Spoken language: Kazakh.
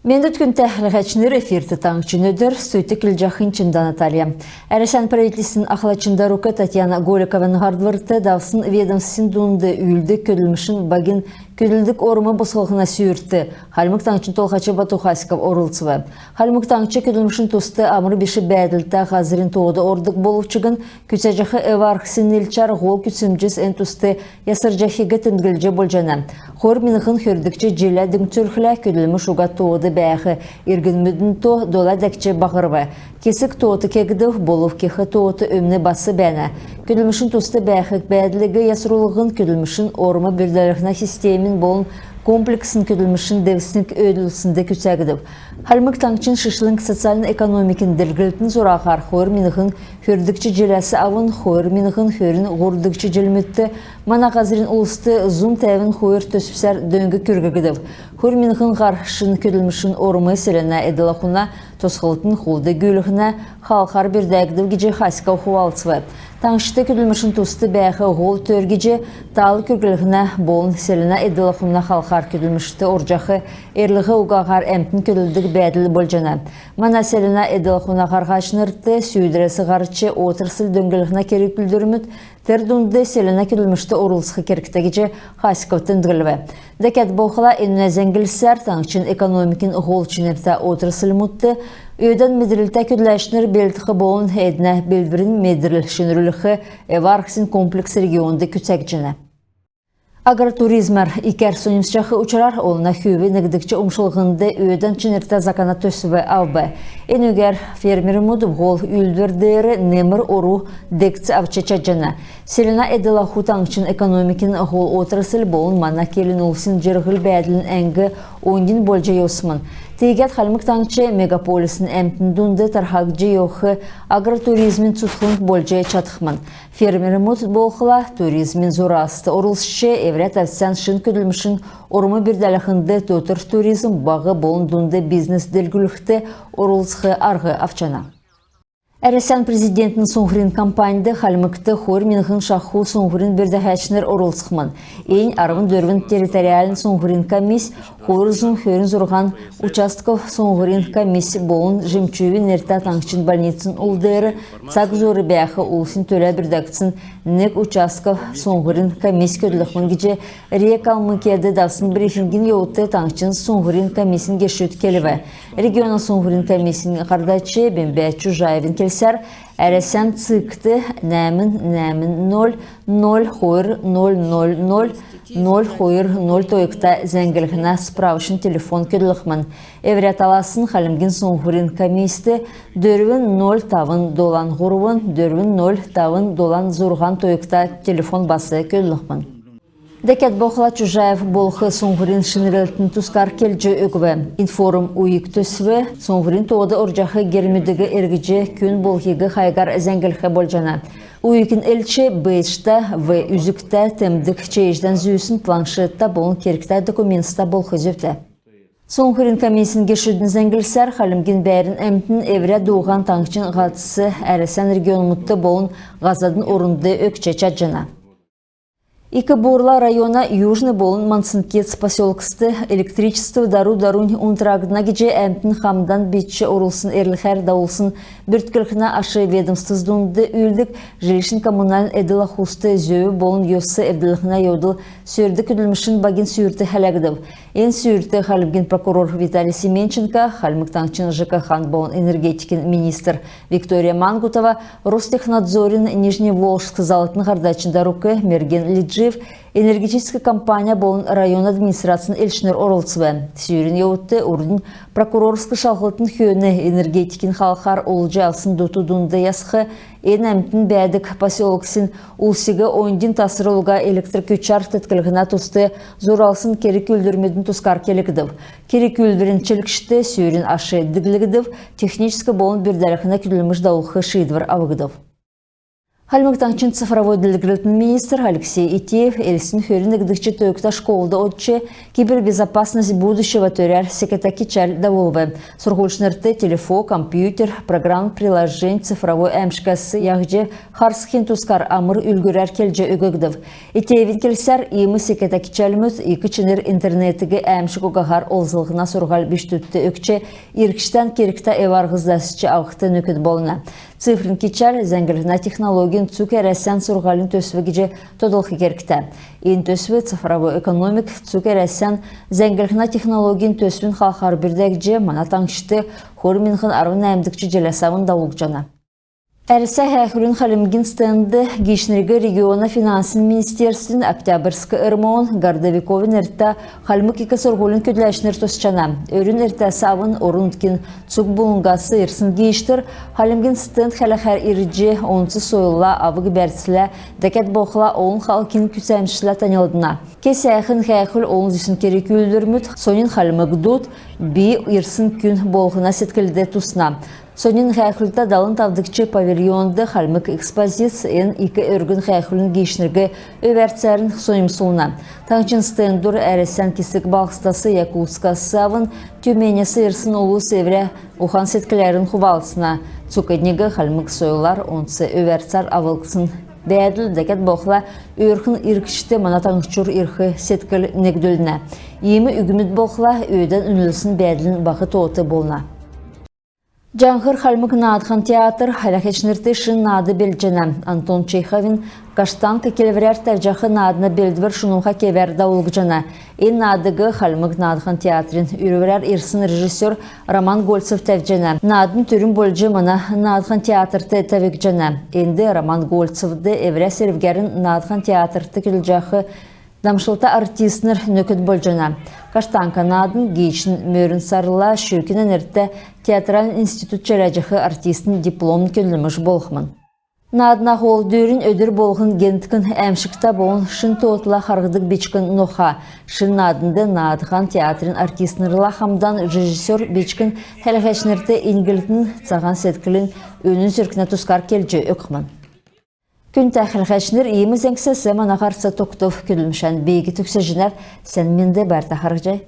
Мендет күн тәхліғачыныр эфирті таңчынөдір, сөйті кілжақын чында Наталья. Әресен правительствін ақлачында рука Татьяна Голикован ғардвырты давсын ведомствен дуынды үйілді көділмішін багин көділдік орымы бұсылғына сүйіртті. Халмық таңчын толғачы Батухасков орылцывы. Халмық таңчы көділмішін тұсты амыры беші бәділті ғазырын тоғыды ордық болуқчығын көтәжақы эварқсын елчар ғол күтсімжіз ән тұсты ясыржақиғы тінгілже болжаны. Хор минықын көрдікчі желәдің түрхілі көділміш ұға тоғыды бәғі иргін мүдін то дола дәкче бағырвы. Кесік тоғыты кегді болув кехі тоғыты өмні басы бәні. Көділмішін тұсты бәғік бәділігі ясырулығын көділмішін орымы бірділігіна системін болын комплексін көділмішін девісінік өйділісінде күтәгідіп. Халмық таңчын шышлың социалын-экономикін ділгілтін зұрағар қойыр минығын көрдікчі желәсі авын қойыр минығын көрін ғордікчі желметті мана қазырын ұлысты зұм тәвін қойыр төсіпсәр дөңгі көргігідіп. Қойыр минығын ғаршын көділмішін орымы селена әділақуна тосқылытын қолды гүйлігіна қалқар бірдәгідіп геже қасқа ұқуалцывы. Таңшыты көділмішін тұсты бәғі ғол төргеже талы көргілігіна болын селена әділақуна қалқар көділмішті оржақы ерлігі ұғағар әмтін көділдік бәділі болжана. Мана селена әділақуна қарғашыныртты сүйдіресі ғарычы отырсыл дөңгілігіна керек күлдіріміт Тердунды селена көділмішті орылсқы керіктегеже қасықовтын дұғылығы. Дәкет боқыла енуне зәңгілсәр таңчын экономикін ғолчынырта отырсыл мұтты, өйден медірілті көділәшінір белтіқі болын әдіне белбірін медіріл шынырылықы эварксин комплекс регионды күтәк Агротуризмар икер сонымсчақы учарар олына хүйві нігдікчі ұмшылғынды өйден чынырта закана төсіві авбы. Энігер фермері мұды ғол үлдірдері немір ору декці авчача жана. Селена әділа хутаңчын экономикін ғол отырысыл болын мана келін олсын жырғыл бәділін әңгі ойын болжа йосмын. Тегет халмық таңчы мегаполисін әмтін дүнді тархақ жиоқы агротуризмін тұтқын болжай чатықмын. Фермері мұд болқыла туризмін зорасты орылшы еврет әвсен шын көділмішін орымы бірдәліқінді төтір туризм бағы болын дүнді бизнес делгілікті орылсқы арғы авчана. Әресен президентін соңғырын кампанияды халмықты хор минғын шақу соңғырын бірдәхәчінер орылсықмын. Ең арымын дөрвін территориалын соңғырын комисс, хорызын хөрін зұрған участков соңғырын комисс болын жемчуевін әрті таңшын больницын ұлдары, цақ зоры бәқі ұлсын төлі бірдәкцін нек участков соңғырын комисс көділіқмін геже рекалмы кеді давсын брифингін еуітті таңшын соңғырын комиссін кешөт келіві. Региона соңғырын комиссін қардачы бәмбә чужаевын келсер, әресен цикті нәмін 0 0 хойыр 0 0 0 0 хойыр 0 тойықта зәңгілігіна справышын телефон көділіқмін. Эврет аласын қалымген соңғырын комиссті дөрвін 0 тавын долан ғұруын, дөрвін 0 тавын долан зұрған тойықта телефон басы көділіқмін. Дәкет боқыла Чужаев болқы соңғырын шынырылтын тұскар келжі өківі. Информ уйық төсіві соңғырын тоғыды оржақы гермедігі әргіже күн болғығы қайғар зәңгілігі болжана. Уйықын әлчі бейшта в үзікті тәмдік чейжден зүйісін планшетта болын керікті документста болқы зөпті. Соңғырын комиссинге шүдін зәңгілсәр қалымген бәрін әмтін әврә доған таңчын ғатысы әресен регионымытты болын ғазадың орынды өкче чаджана. Икы Бурла района Южный болын Мансынкец поселкісті электричество дару-дарун унтрагына геже әмтін хамдан бетші орылсын әрліхәр даулсын бүрткілкіна ашы ведомствоздуынды үлдік жилишін коммуналын әділа хусты зөйі болын йосы әбділіғына йодыл сөрді күділмішін багин сүйірті хәләгідів. Ен сүйірті қалымген прокурор Виталий Семенченко, қалымықтаңчын ЖКХ болын энергетикин министр Виктория Мангутова, Ростехнадзорин Нижневолжск залтын ғардачында рукы Мерген Лиджи энергетическая компания болын район администрацияның элшінер орылцывы. Сүйрін еуітті ұрдың прокурорскі шалғылтын хүйіні энергетикин халқар олжы алсын дотудунды ясқы ен әмтін бәдік поселоксин ұлсігі ойындың тасырылға электр көчар тәткілігіна тұсты зор алсын керек өлдірмедің тұскар келігідів. Керек өлдірін челікшті сүйрін ашы діглігідів, техническі болын бірдәріқіна күділміш дауылқы шейдвар авығыдів. Халмыктанчын цифровой делегралтын министр Алексей Итеев элсин хөрін эгдікчі тойкта школда отче кибербезопасность будущего төрер секретаки чаль даволвы. Сургульшнырты телефон, компьютер, программ, приложень, цифровой әмшкасы яғже харсхин тускар амыр үлгірер келже өгігдів. Итеевин келсер имы секретаки чалмыз икічінер интернетігі әмшік оғағар олзылғына сурғал біштүтті өкче иркіштен керікта эварғыздасычы ағықты нөкіт болына. Цифрын кичер зәңгіліна технологиян цукерәсен сурғалын төсві геже тодылқы керкті. Ен төсві цифровой экономик цукерәсен зәңгіліна технологиян төсвін қалқар бірдәк мана таңшты хорминғын арвын әмдікчі желесавын дауылық жана. Әрісі әхірін қалымгін стенді Гейшнергі региона финансын министерствін Октябрьскі ырмауын Гордовиковын әртті қалмық екі сұрғылын көділәшінер тосчана. Өрін әртті савын орындкен цук бұлыңғасы ерсін гейштір, қалымгін стенд қалақар ирджи онсы сойылла авығы бәртсілі дәкет боқыла оғын қалқын күсәмшілі танылдына. Кес әхін қайқыл оғын зісін керек үлдірміт, сонын қалымық дұд бей ерсін күн болғына сеткілді тұсына. Сонин қайқылда далын тавдықчы павильонды қалмық экспозициян екі өргін қайқылын гейшнергі өвәртсәрін сонимсуына. Таңчын стендур әресен кесік балқыстасы Якутскасы авын төменесі ерсін олу севре ухан сеткілерін құвалысына. Цукаднегі қалмық сойылар онсы өвәртсар авылқысын бәділ дәкет боқла өркін иркішті манатаңшчур ирхы сеткіл негдөліне. Емі үгімет боқла өйден үнілсін бәділін бақы тоғыты болына. Жаңғыр қалмық надхан театр әләхечнірті шын нады белджені. Антон Чеховин Каштанка келверер тәвжақы надына белдвір шынуға кевер дауылғы жана. Ен надығы қалмық надхан театрын үріверер ерсін режиссер Роман Гольцев тәвжені. Надын түрін бөлжі мана надхан театрты тәвік жана. Енді Роман Гольцевді евре сервгерін надхан театрты келжақы Дамшылта артистнер нөкіт болжана. Каштанка надын гейшін мөрін сарыла шүркінен әртті театрал институт чәрәжіқі артистін дипломын көліміш болғымын. Надына қол дөрін өдір болғын генткін әмшікта болын шын тоғытыла қарғыдық бечкін ноха. Шын надынды надыған театрын артистнерла хамдан режиссер бечкін хәләхәшнерді ингілдің цаған сеткілін өнін сүркіне тұскар келжі өкімін. Күн тәхілхәшнер еміз әңксесі манағарса тоқтов күлімшән бейгі түксі жінер сән менде бәрті қарғжай.